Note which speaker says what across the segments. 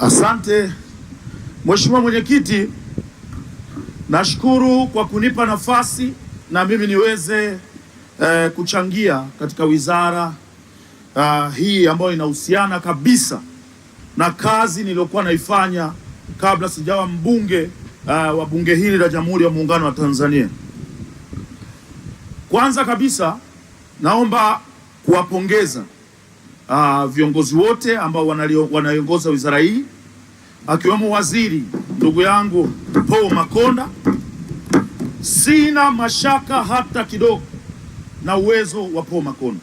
Speaker 1: Asante Mheshimiwa Mwenyekiti, nashukuru kwa kunipa nafasi na mimi niweze kuchangia katika wizara hii ambayo inahusiana kabisa na kazi niliyokuwa naifanya kabla sijawa mbunge wa bunge hili la Jamhuri ya Muungano wa Tanzania. Kwanza kabisa naomba kuwapongeza viongozi wote ambao wanaiongoza wizara hii, akiwemo waziri ndugu yangu Paul Makonda. Sina mashaka hata kidogo na uwezo wa Paul Makonda,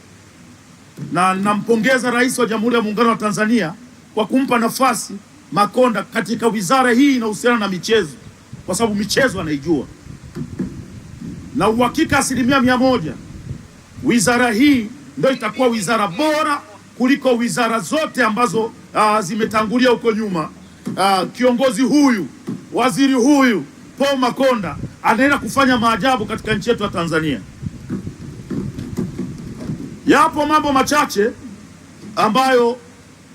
Speaker 1: na nampongeza Rais wa Jamhuri ya Muungano wa Tanzania kwa kumpa nafasi Makonda katika wizara hii inahusiana na michezo, kwa sababu michezo anaijua, na uhakika 100% wizara hii ndio itakuwa wizara bora kuliko wizara zote ambazo zimetangulia huko nyuma. Kiongozi huyu, waziri huyu Paul Makonda anaenda kufanya maajabu katika nchi yetu ya Tanzania. Yapo mambo machache ambayo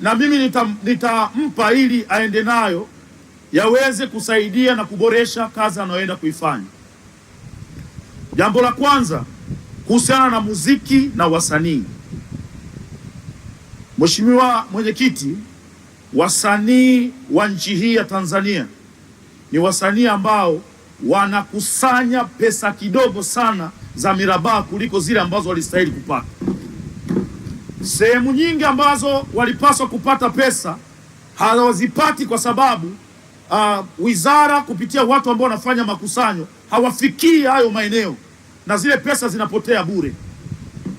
Speaker 1: na mimi nitampa ili aende nayo yaweze kusaidia na kuboresha kazi anayoenda kuifanya. Jambo la kwanza kuhusiana na muziki na wasanii. Mheshimiwa Mwenyekiti, wasanii wa nchi hii ya Tanzania ni wasanii ambao wanakusanya pesa kidogo sana za mirabaha kuliko zile ambazo walistahili kupata. Sehemu nyingi ambazo walipaswa kupata pesa hawazipati kwa sababu wizara kupitia watu ambao wanafanya makusanyo hawafikii hayo maeneo na zile pesa zinapotea bure,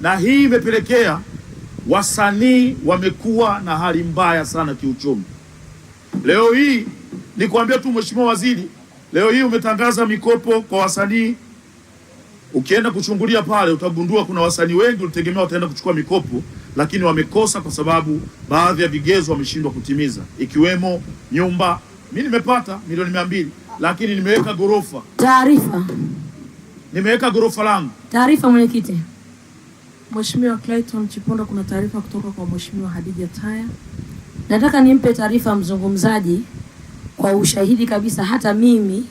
Speaker 1: na hii imepelekea wasanii wamekuwa na hali mbaya sana kiuchumi. Leo hii nikwambia tu Mheshimiwa Waziri, leo hii umetangaza mikopo kwa wasanii. Ukienda kuchungulia pale utagundua kuna wasanii wengi ulitegemea wataenda kuchukua mikopo, lakini wamekosa kwa sababu baadhi ya vigezo wameshindwa kutimiza, ikiwemo nyumba. Mimi nimepata milioni 200, lakini nimeweka gorofa.
Speaker 2: Taarifa.
Speaker 1: Nimeweka gorofa langu.
Speaker 2: Taarifa Mwenyekiti.
Speaker 3: Mheshimiwa Clayton Chiponda, kuna taarifa kutoka kwa Mheshimiwa Hadija Taya.
Speaker 2: Nataka nimpe taarifa mzungumzaji kwa ushahidi kabisa. Hata mimi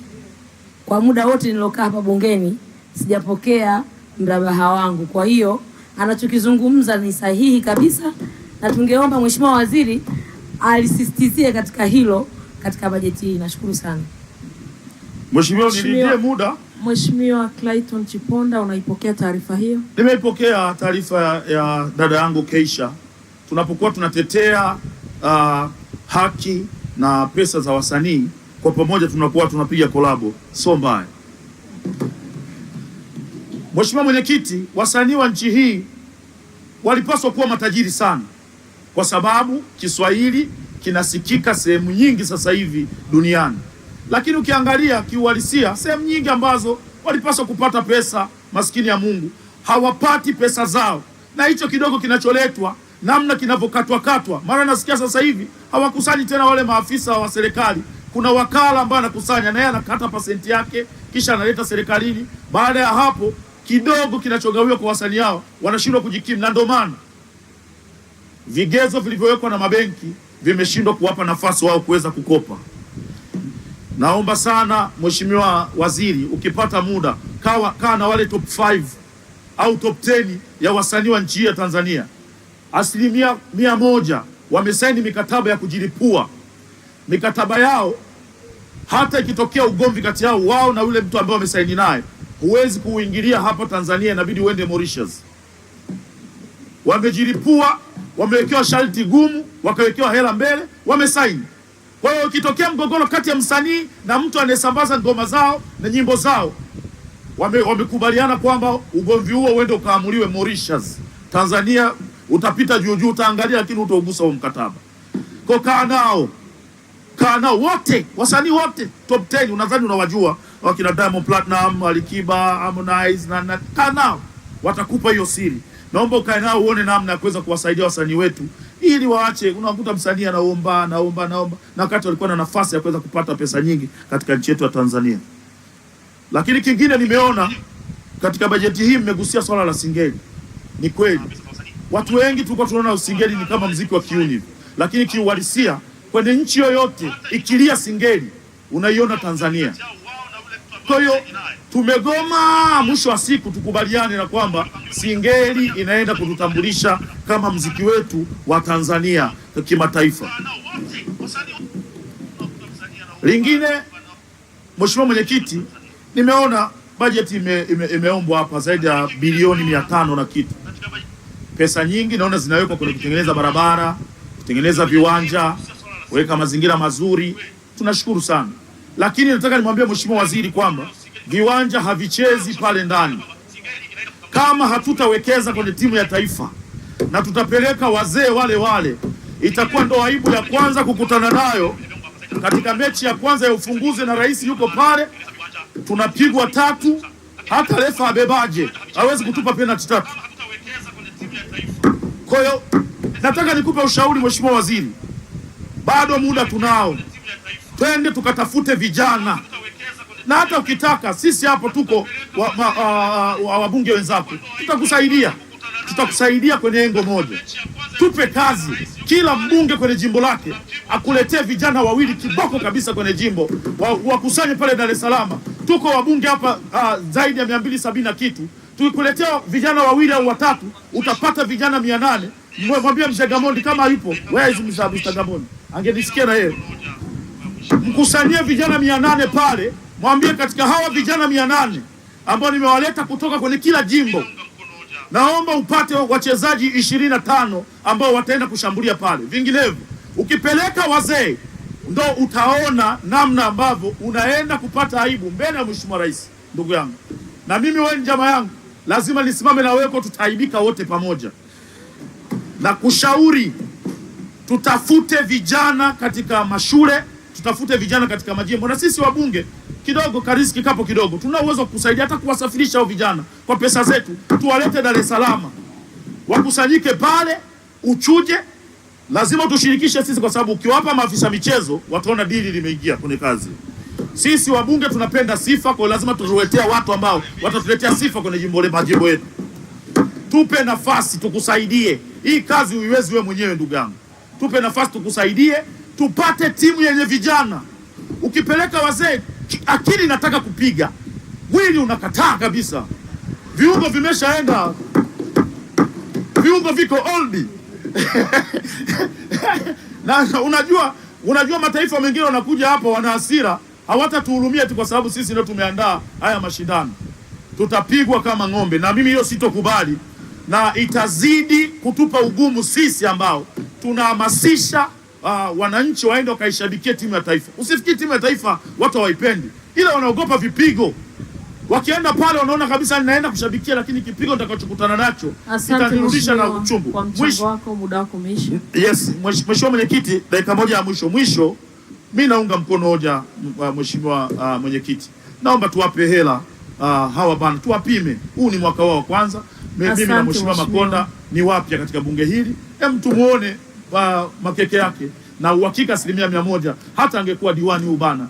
Speaker 2: kwa muda wote nilokaa hapa bungeni sijapokea mrabaha wangu. Kwa hiyo anachokizungumza ni sahihi kabisa, na tungeomba Mheshimiwa Waziri alisisitizie katika hilo katika bajeti hii. Nashukuru sana.
Speaker 1: Mheshimiwa, nilindie muda.
Speaker 3: Mheshimiwa Clayton Chiponda, unaipokea taarifa hiyo?
Speaker 1: Nimeipokea taarifa ya dada yangu Keisha. Tunapokuwa tunatetea haki na pesa za wasanii, kwa pamoja tunakuwa tunapiga kolabo, sio mbaya. Mheshimiwa Mwenyekiti, wasanii wa nchi hii walipaswa kuwa matajiri sana, kwa sababu Kiswahili kinasikika sehemu nyingi sasa hivi duniani, lakini ukiangalia kiuhalisia sehemu nyingi ambazo walipaswa kupata pesa, maskini ya Mungu hawapati pesa zao, na hicho kidogo kinacholetwa namna kinavyokatwa. Maana nasikia sasa hivi hawakusanyi tena wale maafisa wa serikali, kuna wakala ambaye anakusanya na yeye anakata pasenti yake kisha analeta serikalini. Baada ya hapo kidogo kinachogawiwa kwa wasanii hao wanashindwa kujikimu, na ndio maana vigezo vilivyowekwa na mabenki vimeshindwa kuwapa nafasi wao kuweza kukopa. Naomba sana Mheshimiwa Waziri, ukipata muda kaa na wale top 5 au top 10 ya wasanii wa nchi ya Tanzania. 100% wamesaini mikataba ya kujilipua. Mikataba yao hata ikitokea ugomvi kati yao wao na yule mtu ambaye wamesaini naye, huwezi kuuingilia hapa Tanzania, inabidi uende Mauritius. Wamejilipua, wamewekewa sharti gumu, wakawekewa hela mbele, wamesaini. Kwa hiyo ukitokea mgogoro kati ya msanii na mtu anayesambaza ngoma zao na nyimbo zao, wamekubaliana kwamba ugomvi huo uende ukaamuliwe Mauritius. Tanzania utapita juu utaangalia, lakini utaugusa huo mkataba. Kwa kaa nao wote, wasanii wote top 10 unadhani unawajua, wakina Diamond Platinum, Alikiba, Harmonize na kaa nao, watakupa hiyo siri. Naomba ukae nao uone namna ya kuweza kuwasaidia wasanii wetu ili waache. Unakuta msanii anaomba na wakati walikuwa na nafasi ya kuweza kupata pesa nyingi katika nchi yetu ya Tanzania. Lakini kingine nimeona katika bajeti hii mmegusia swala la singeli. Ni kweli watu wengi tulikuwa tunaona singeli ni kama muziki wa kiuni, lakini kiuhalisia kwenye nchi yoyote ikilia singeli unaiona Tanzania. Kwa hiyo tumegoma, mwisho wa siku tukubaliane na kwamba singeli inaenda kututambulisha kama mziki wetu wa Tanzania kimataifa. Lingine, Mheshimiwa Mwenyekiti, nimeona bajeti imeombwa hapa zaidi ya bilioni 500 na kitu. Pesa nyingi naona zinawekwa kwenye kutengeneza barabara, kutengeneza viwanja, kuweka mazingira mazuri. Tunashukuru sana. Lakini nataka nimwambie Mheshimiwa Waziri kwamba viwanja havichezi pale ndani. Kama hatutawekeza kwenye timu ya taifa na tutapeleka wazee wale, itakuwa ndo aibu ya kwanza kukutana nayo katika mechi ya kwanza ya ufunguzi, na rais yuko pale, tunapigwa 3, hata refa abebaje hawezi kutupa penalty 3. Kwa hiyo nataka nikupe ushauri Mheshimiwa Waziri, bado muda tunao, twende tukatafute vijana, na hata ukitaka sisi hapo tuko wabunge wenzako, tutakusaidia kwenye engo moja. Tupe kazi, kila mbunge kwenye jimbo lake akuletee vijana 2 kiboko kabisa kwenye jimbo, wakusanye pale Dar es Salaam. Tuko wabunge hapa zaidi ya 270 na kitu. Tukikuletea vijana 2 au 3 utapata vijana 800. Mwambie Mzee Gamondi kama yupo, where is Mr. Gamondi, angenisikia na yeye. Mkusanyie vijana 800 pale, mwambie katika hawa vijana 800 ambao nimewaleta kutoka kwenye kila jimbo, naomba upate wachezaji 25 ambao wataenda kushambulia pale. Vinginevyo ukipeleka wazee, ndo utaona namna ambavyo unaenda kupata aibu mbele ya Mheshimiwa Rais. Ndugu yangu, na mimi wewe ni jamaa yangu, lazima nisimame na wewe, kwa tutaaibika wote pamoja. Na kushauri, tutafute vijana katika mashule, tutafute vijana katika majimbo, na sisi wabunge kidogo kariski kapo kidogo, tuna uwezo wa kusaidia hata kuwasafirisha hao vijana kwa pesa zetu, tuwalete Dar es Salaam, wakusanyike pale, uchuje. Lazima tushirikishe sisi, kwa sababu ukiwapa maafisa michezo wataona dili limeingia kwenye kazi. Sisi wabunge tunapenda sifa, kwa lazima turuetea watu ambao watatuletea sifa kwenye majimbo yetu. Tupe nafasi tukusaidie. Hii kazi uiwezi wewe mwenyewe ndugu yangu. Tupe nafasi tukusaidie, tupate timu yenye vijana. Ukipeleka wazee, akili nataka kupiga, mwili unakataa kabisa, viungo vimeshaenda, viungo viko old. Na unajua mataifa mengine wanakuja hapa wana hasira, hawatatuhurumia tu kwa sababu sisi ndio tumeandaa haya mashindano. Tutapigwa kama ng'ombe, na mimi hiyo sitokubali, na itazidi kutupa ugumu sisi ambao tunahamasisha wananchi waende wakaishabikie timu ya taifa. Usifikiri timu ya taifa watu hawaipendi, ila wanaogopa vipigo. Wakienda pale wanaona kabisa ninaenda kushabikia, lakini kipigo nitakachokutana nacho kitanirudisha na uchungu.
Speaker 3: Kwa mchango wako, muda wako umeisha.
Speaker 1: Yes, Mheshimiwa Mwenyekiti, dakika moja ya mwisho, mimi naunga mkono hoja Mheshimiwa Mwenyekiti. Naomba tuwape hela hawa bana, tuwapime. Huu ni mwaka wao wa kwanza. Mimi na Mheshimiwa Makonda ni wapya katika bunge hili. Hem, tumuone makeke yake, na uhakika 100% hata angekuwa diwani huu bana,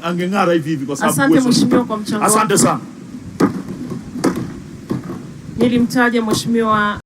Speaker 1: angeng'ara hivi kwa sababu.
Speaker 3: Asante Mheshimiwa kwa mchango.
Speaker 1: Asante sana.
Speaker 3: Nilimtaja Mheshimiwa